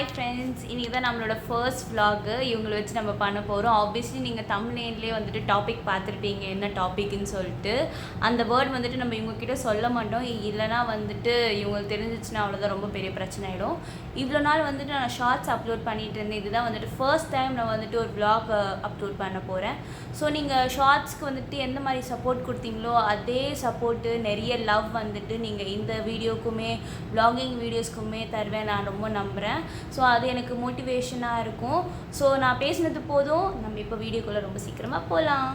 Hi friends, இன்றைக்கி தான் நம்மளோட ஃபர்ஸ்ட் vlog. இவங்களை வச்சு நம்ம பண்ண போகிறோம். ஆப்வியஸ்லி நீங்கள் தமிழ்லேயே வந்துட்டு டாபிக் பார்த்துருப்பீங்க, என்ன டாபிக்னு சொல்லிட்டு. அந்த வேர்ட் வந்துட்டு நம்ம இவங்கக்கிட்ட சொல்ல மாட்டோம், இல்லைனா வந்துட்டு இவங்களுக்கு தெரிஞ்சிச்சுன்னா அவ்வளோதான், ரொம்ப பெரிய பிரச்சனை ஆகிடும். இவ்வளோ நாள் வந்துட்டு நான் ஷார்ட்ஸ் அப்லோட் பண்ணிகிட்டு இருந்தேன். இதுதான் வந்துட்டு ஃபர்ஸ்ட் டைம் நான் வந்துட்டு ஒரு vlog அப்லோட் பண்ண போகிறேன். ஸோ நீங்கள் ஷார்ட்ஸ்க்கு வந்துட்டு எந்த மாதிரி சப்போர்ட் கொடுத்தீங்களோ அதே சப்போர்ட்டு, நிறைய லவ் வந்துட்டு நீங்கள் இந்த வீடியோக்குமே vlogging வீடியோஸ்க்குமே தருவேன் நான் ரொம்ப நம்புகிறேன். ஸோ அது எனக்கு மோட்டிவேஷனாக இருக்கும். ஸோ நான் பேசினது போதும், நம்ம இப்போ வீடியோக்குள்ளே ரொம்ப சீக்கிரமாக போகலாம்.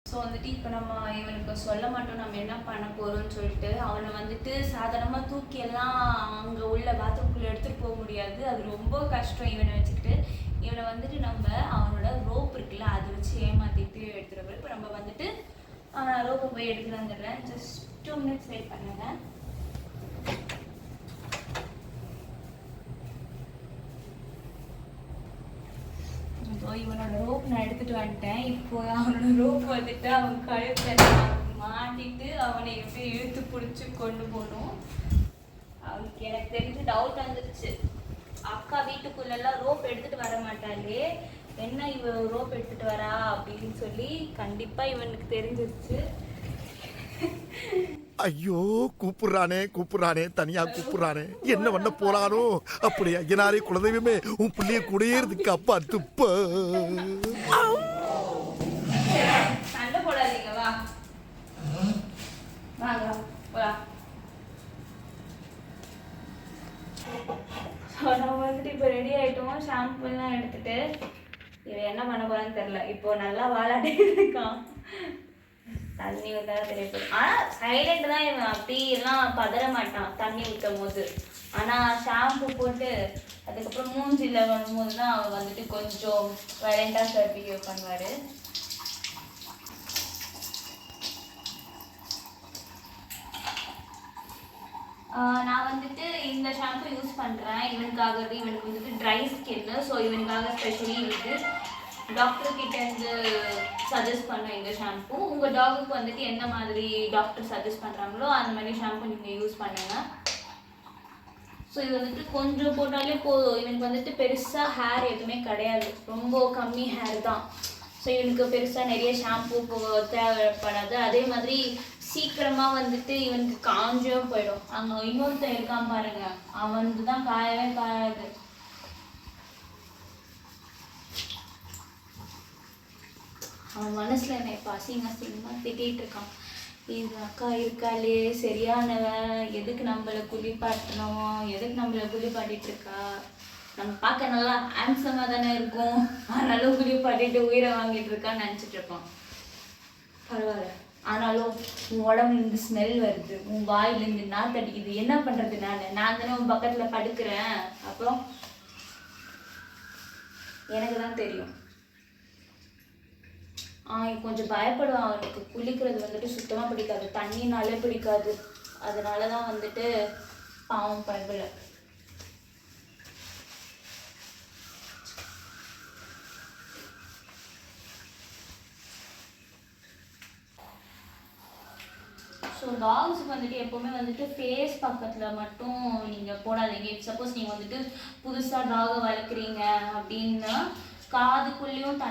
ஸோ வந்துட்டு இப்போ நம்ம இவனுக்கு சொல்ல மாட்டோம் நம்ம என்ன பண்ண போகிறோம்னு சொல்லிட்டு. அவனை வந்துட்டு சாதாரணமாக தூக்கியெல்லாம் அங்கே உள்ள பாத்ரூம்குள்ளே எடுத்துகிட்டு போக முடியாது, அது ரொம்ப கஷ்டம் இவனை வச்சுக்கிட்டு. இவனை வந்துட்டு நம்ம அவனோட ரோப் இருக்குல்ல, அதை வச்சு ஏமாற்றிட்டு எடுத்துகிட்டு போகிறோம். இப்போ நம்ம வந்துட்டு ரோப்பை போய் எடுத்துகிட்டு வந்துடுறேன். ஜஸ்ட் 2 minutes வெயிட் பண்ணுங்க. இவனோட ரோப் நான் எடுத்துட்டு வந்துட்டேன். இப்போ அவனோட ரோப் வந்துட்டு அவன் கழுத்தில் மாட்டிட்டு அவனை எப்படி இழுத்து பிடிச்சி கொண்டு போகணும். அவனுக்கு எனக்கு தெரிஞ்சு டவுட் வந்துருச்சு, அக்கா வீட்டுக்குள்ளெல்லாம் ரோப் எடுத்துட்டு வர மாட்டாளே, என்ன இவ ரோப் எடுத்துட்டு வரா அப்படின்னு சொல்லி கண்டிப்பாக இவனுக்கு தெரிஞ்சிருச்சு. ஐயோ, கூப்பிடுறானே தனியா கூப்பிடுறானே, என்ன பண்ண போறானோ? அப்படி ஐயனாரே குலதெய்வமே, உன் பிள்ளைய குடியேறதுக்கு அப்பா துப்ப. சண்டை போடாதீங்க, வா வாங்க போலாம். நம்ம வந்துட்டு இப்போ ரெடி ஆகிட்டோம். ஷாம்புலாம் எடுத்துட்டு இவன் என்ன பண்ண போறான்னு தெரியல. இப்போ நல்லா வாலாட்டிட்டு இருக்கான். தண்ணி ஊற்றாத தெரியப்படும். ஆனால் சைலண்ட் தான் இவன், அப்படிலாம் பதற மாட்டான் தண்ணி ஊற்றும் போது. ஆனால் ஷாம்பு போட்டு அதுக்கப்புறம் மூஞ்சியில் வரும்போது தான் அவன் வந்துட்டு கொஞ்சம் வைலண்டாக பிஹேவ் பண்ணுவார். நான் வந்துட்டு இந்த ஷாம்பு யூஸ் பண்ணுறேன் இவனுக்காக. இவனுக்கு வந்துட்டு ட்ரை ஸ்கின்னு, ஸோ இவனுக்காக ஸ்பெஷலி வந்துட்டு டாக்டர் கிட்ட இருந்து சஜஸ்ட் பண்ண இந்த ஷாம்பு. உங்கள் டாகுக்கு வந்துட்டு எந்த மாதிரி டாக்டர் சஜஸ்ட் பண்ணுறாங்களோ அந்த மாதிரி ஷாம்பு நீங்கள் யூஸ் பண்ணுங்க. ஸோ இது வந்துட்டு கொஞ்சம் போட்டாலே போதும். இவனுக்கு வந்துட்டு பெருசாக ஹேர் எதுவுமே கிடையாது, ரொம்ப கம்மி ஹேர் தான். ஸோ இவனுக்கு பெருசாக நிறைய ஷாம்பு தேவைப்படாது. அதே மாதிரி சீக்கிரமாக வந்துட்டு இவனுக்கு காஞ்சும் போயிடும். அங்கே இன்னொருத்தன் இருக்கான் பாருங்க, அவனுக்கு தான் காயவே காயாது. அவன் மனசில் என்னை இப்போ அசிங்கமாக திட்டிகிட்டு இருக்கான். இது அக்கா இருக்காளே சரியானவன், எதுக்கு நம்மளை குளிப்பாட்டணும், எதுக்கு நம்மளை குளிப்பாட்டிட்டு இருக்கா, நம்ம பார்க்க நல்லா ஹேண்ட்ஸமாக தானே இருக்கும், ஆனாலும் குளிப்பாட்டிட்டு உயிரை வாங்கிட்டு இருக்கான்னு நினச்சிட்டு இருப்பான். பரவாயில்ல, ஆனாலும் உன் உடம்புலேருந்து ஸ்மெல் வருது, உன் வாயிலேருந்து நாத்தடிக்குது, என்ன பண்ணுறது? நான் தானே உன் பக்கத்தில் படுக்கிறேன். அப்புறம் எனக்கு தான் தெரியும். கொஞ்சம் பயப்படுவான். அவனுக்கு குளிக்கிறது வந்துட்டு சுத்தமாக பிடிக்காது, தண்ணினாலே பிடிக்காது. அதனால தான் வந்துட்டு பாவம் பரவல. ஸோ டாக்ஸுக்கு வந்துட்டு எப்போவுமே வந்துட்டு ஃபேஸ் பக்கத்தில் மட்டும் நீங்கள் போடாதீங்க. சப்போஸ் நீங்கள் வந்துட்டு புதுசாக டாகை வளர்க்குறீங்க அப்படின்னா காதுக்குள்ளேயும்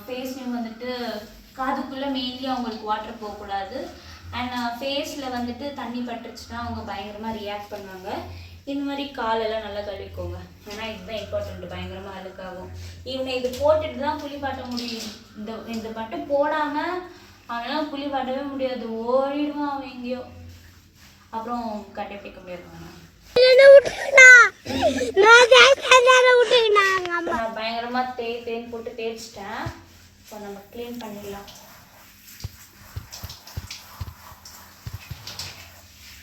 ஃபேஸ்லேயும் வந்துட்டு காதுக்குள்ளே மெயின்லி அவங்களுக்கு வாட்டர் போகக்கூடாது. அண்ட் ஃபேஸில் வந்துட்டு தண்ணி பட்டுருச்சுன்னா அவங்க பயங்கரமாக ரியாக்ட் பண்ணுவாங்க. இந்த மாதிரி காலெல்லாம் நல்லா கழுவிக்கோங்க, ஏன்னா இதுதான் இம்பார்ட்டன்ட், பயங்கரமாக அழுக்காகும். இவனை இது போட்டுட்டு தான் குளிப்பாட்ட முடியும். இந்த மட்டும் போடாமல் அவனால் குளிப்பாட்டவே முடியாது, ஓடிடுவான் அவன் எங்கேயோ, அப்புறம் கட்டை பிடிக்க முடியாது. நான் பயங்கரமா தேன் போட்டு தேய்ச்சிட்டேன். இப்போ நம்ம கிளீன் பண்ணிடலாம்.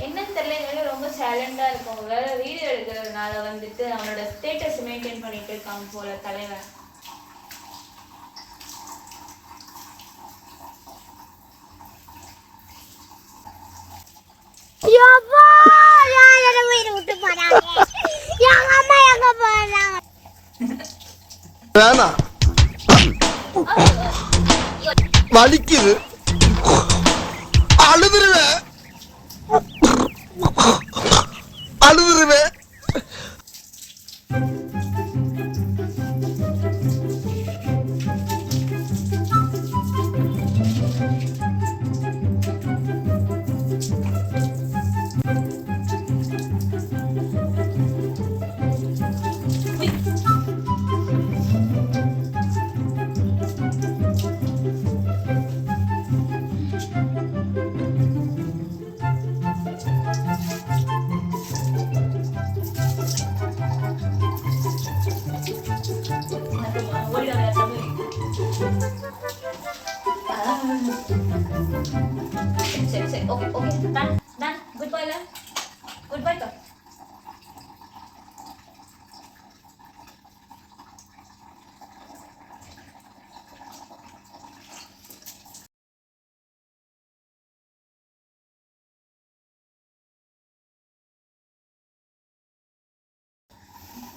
என்னன்னு தெரியல, ரொம்ப சைலண்டா இருக்கவங்க வீடியோ எடுக்கிறதுனால வந்துட்டு அவனோட ஸ்டேட்டஸ் மெயின்டைன் பண்ணிட்டு இருக்காங்க போல தலைவன். வேணாம், வலிக்குது, அழுதுருவேன்.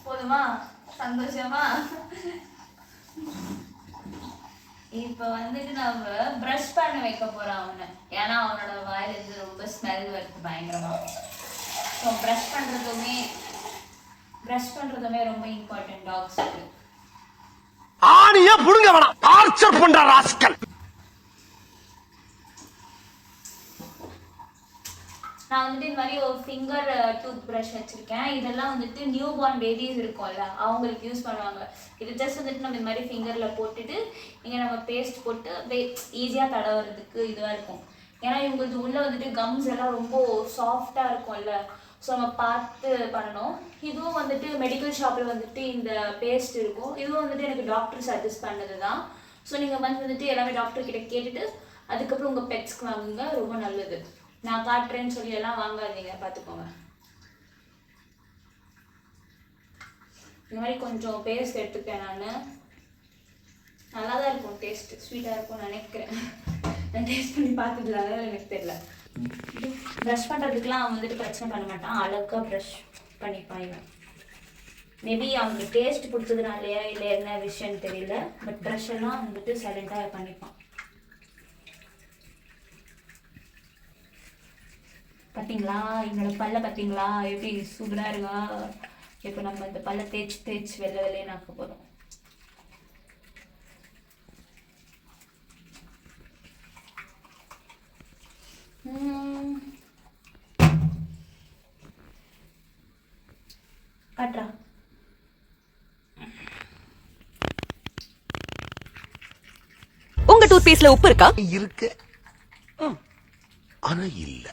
போதுமா? சந்தோஷமா? இப்போ வந்துட்டு நம்ம ப்ரஷ் பண்ண வைக்க போறோம் அவனை. ஏன்னா அவனோட வாயிலிருந்து ரொம்ப ஸ்மெல் வருது பயங்கரமா. ஸோ ப்ரஷ் பண்ணுறதுமே ரொம்ப இம்பார்ட்டன்ட் டாக்ஸுக்கு. ஆணியா புடுங்க வேணாம், டார்ச்சர் பண்ற ராஸ்கல். நான் வந்துட்டு இந்த மாதிரி ஒரு ஃபிங்கர் டூத் ப்ரஷ் வச்சுருக்கேன். இதெல்லாம் வந்துட்டு நியூ பார்ன் பேபிஸ் இருக்கும்ல அவங்களுக்கு யூஸ் பண்ணுவாங்க. இது ஜஸ்ட் வந்துட்டு நம்ம இந்த மாதிரி ஃபிங்கரில் போட்டுட்டு இங்கே நம்ம பேஸ்ட் போட்டு அப்படியே ஈஸியாக தடவுறதுக்கு இதுவாக இருக்கும். ஏன்னா இவங்களுக்கு உள்ளே வந்துட்டு கம்ஸ் எல்லாம் ரொம்ப சாஃப்டாக இருக்கும்ல, ஸோ நம்ம பார்த்து பண்ணணும். இதுவும் வந்துட்டு மெடிக்கல் ஷாப்பில் வந்துட்டு இந்த பேஸ்ட் இருக்கும். இதுவும் வந்துட்டு எனக்கு டாக்டர் சஜஸ்ட் பண்ணது தான். ஸோ நீங்கள் வந்துட்டு எல்லாமே டாக்டர்கிட்ட கேட்டுட்டு அதுக்கப்புறம் உங்கள் பெட்ஸ்க்கு வாங்குங்க, ரொம்ப நல்லது. நான் காட்டுறேன்னு சொல்லி எல்லாம் வாங்காதீங்க, பார்த்துக்கோங்க. இந்த மாதிரி கொஞ்சம் பேஸ்ட் எடுத்துப்பேன் நான். நல்லா தான் இருக்கும், டேஸ்ட் ஸ்வீட்டாக இருக்கும்னு நினைக்கிறேன். நான் டேஸ்ட் பண்ணி பார்த்துக்கலாங்க, எனக்கு தெரியல. ப்ரஷ் பண்ணுறதுக்குலாம் அவன் வந்துட்டு பிரச்சனை பண்ண மாட்டான், அழகாக ப்ரஷ் பண்ணிப்பாங்க. மேபி அவங்களுக்கு டேஸ்ட் பிடிச்சதுனாலையா இல்லை என்ன விஷயம்னு தெரியல, பட் ப்ரஷ் எல்லாம் வந்துட்டு சைலண்டாக பண்ணிப்பான். பார்த்தீங்களா என்னோட பல்ல? பார்த்தீங்களா எப்படி சூப்பராக இருக்கா? இப்போ நம்ம இந்த பல்ல தேய்ச்சி வெள்ளை வெள்ளையே நாக்க போகிறோம். காட்டுறா. உங்க டூத் பேஸ்ட்ல உப்பு இருக்கா? இருக்கு, ஆனா இல்ல.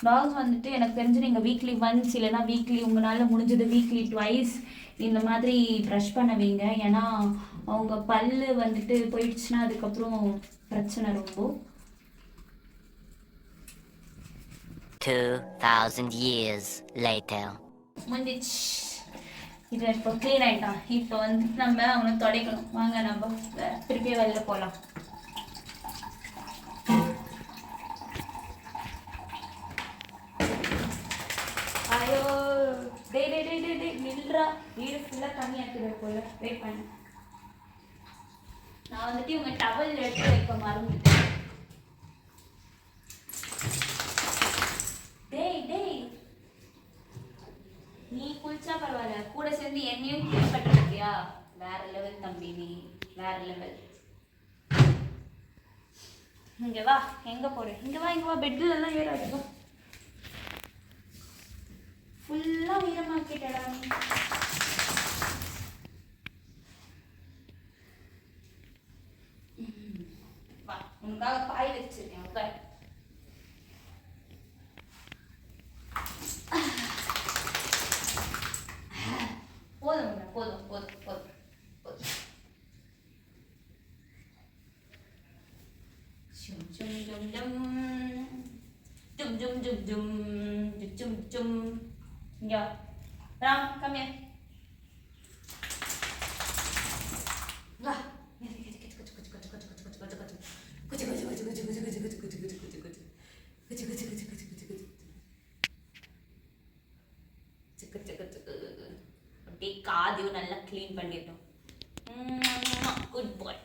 டாக்ஸ் வந்துட்டு எனக்கு தெரிஞ்சு நீங்கள் வீக்லி ஒன்ஸ் இல்லைனா வீக்லி உங்களால் முடிஞ்சது வீக்லி ட்வைஸ் இந்த மாதிரி ப்ரஷ் பண்ண வைங்க. ஏன்னா அவங்க பல்லு வந்துட்டு போயிடுச்சுன்னா அதுக்கப்புறம் பிரச்சனை ரொம்ப. 2000 years later. முடிஞ்சிச்சு. இது இப்போ க்ளீன் ஆகிட்டான். இப்போ வந்துட்டு நம்ம அவனை துடைக்கணும். வாங்க நம்ம திருப்பி வெளில போகலாம். ஐயோ டே நில்றா, வீடு ஃபுல்லாக தண்ணியாக்குது போல. வெயிட் பண்ணு, நான் வந்துட்டு இவங்க டவல் எடுத்து வைக்க மறந்துட்டேன். டேய் நீ குளிச்சா பரவாயில்ல, கூட சேர்ந்து என்னையும் குளிப்பட்டிருக்கியா? வேற லெவல் தம்பி, நீ வேற லெவல். இங்க வா, எங்க போற? இங்க வா, பெட்ல எல்லாம் ஏறாது. ஃபுல்லா வீரமாக்கிட்டடா நீ. வா, உனக்காக பாய் வச்சிருக்கேன், உட்கார். போதும். Jum. Yeah. Ram, come here. Wah. அப்படியே காதையும் நல்லா க்ளீன் பண்ணிட்டோம். குட் பாய்.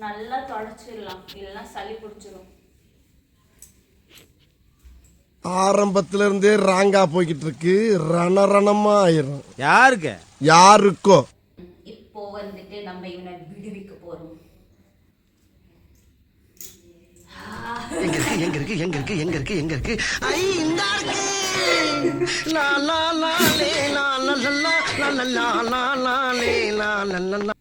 நல்லா தொடச்சிடலாம், இல்லைன்னா சளி பிடிச்சிடும். ஆரம்பத்துல இருந்தே ராங்கா போய்கிட்டு இருக்கு, ரணமா ஆயிரும். யாருக்கோ. இப்போ வந்துட்டு நம்ம இவனை விடுவிக்க போறோம். எங்க இருக்கு ஐ இந்த லா லா லா லே லா லா லா லா லா லா லா லே லா லா லா.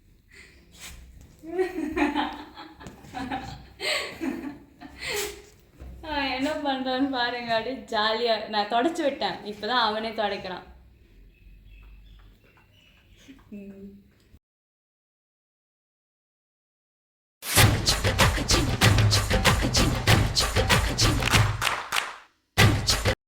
என்ன பண்றான்னு பாருங்க, அப்படியே ஜாலியா. நான் தொடச்சு விட்டேன், இப்பதான் அவனே துடைக்கிறான்.